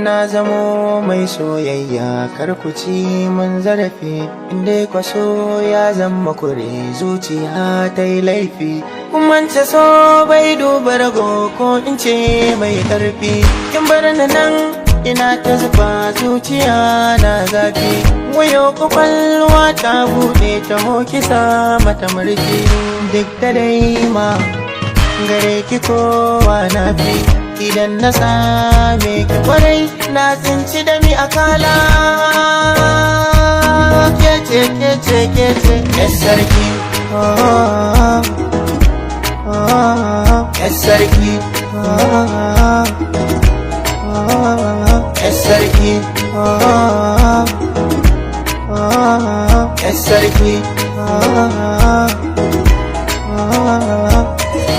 na zamo mai soyayya kar ku ci mun zarafi, inda kwaso ya zama kure zuciya ta yi laifi. Kumance so bai duba rago ko in ce mai karfi, kin bar ni nan ina ta zuba zuciya na zafi. Wayo kwakwalwa ta buɗe ta kisa mata murfi, duk da dai ma gare ki kowa na fi. Idan na same ki kwarai na tsinci da mi akala. Kece kece kece yar sarki, yar sarki, yar sarki, yar sarki.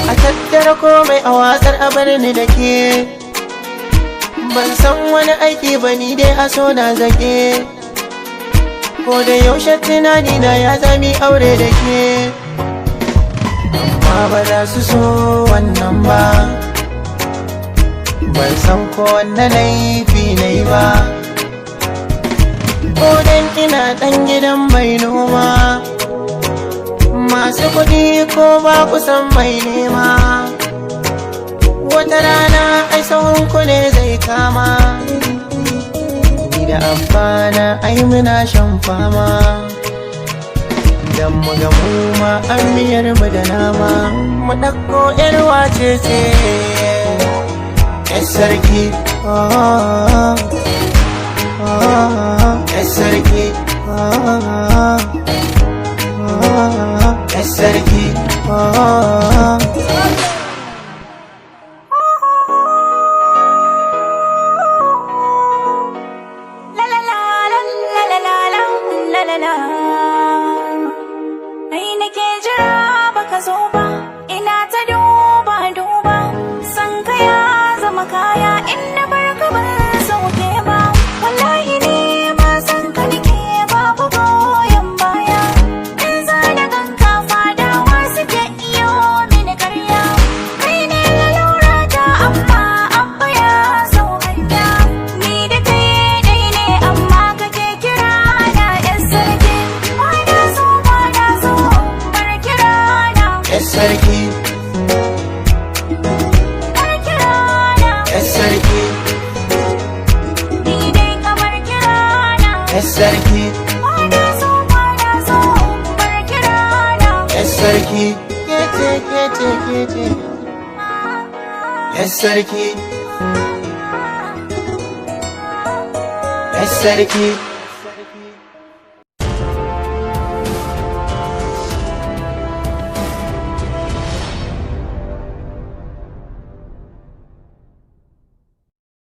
A tattara komai a watsar a bar ni da ke, ban san wani aiki ba ni dai a so na zake. Ko da yaushe tunani na ya zami aure da ke, amma ba za su so wannan ba. Ban san ko wanne laifi na yi ba, ko dan ina ɗan gidan mai noma. Masu kuɗi ko ba kusan mai nema, wata rana ai sauranku ne zai kama. Ni da amfana ai muna shan fama, dan mu ga mu ma an miyar mu da nama. Mu ɗauko ƴar wace ce ƴar sarki, ƴar sarki, sarki. Ai nake jira baka zo ba, ina ta duba duba, san ka ya zama kaya inda barka ban sauke ba. Wallahi ne ba san ka nake babu goyon baya, in za da ganka fadawa suke iyo mini karya. Kai ne lalura ta amma abba ya sau hanya, ni da kai dai ne amma kake kira na yan sarki. Bana so bar kira na Yar sarki, bar kira na yar sarki, ni dai kamar kira na yar sarki, bana so bar kira na yar sarki. Kece kece kece yar sarki, yar sarki.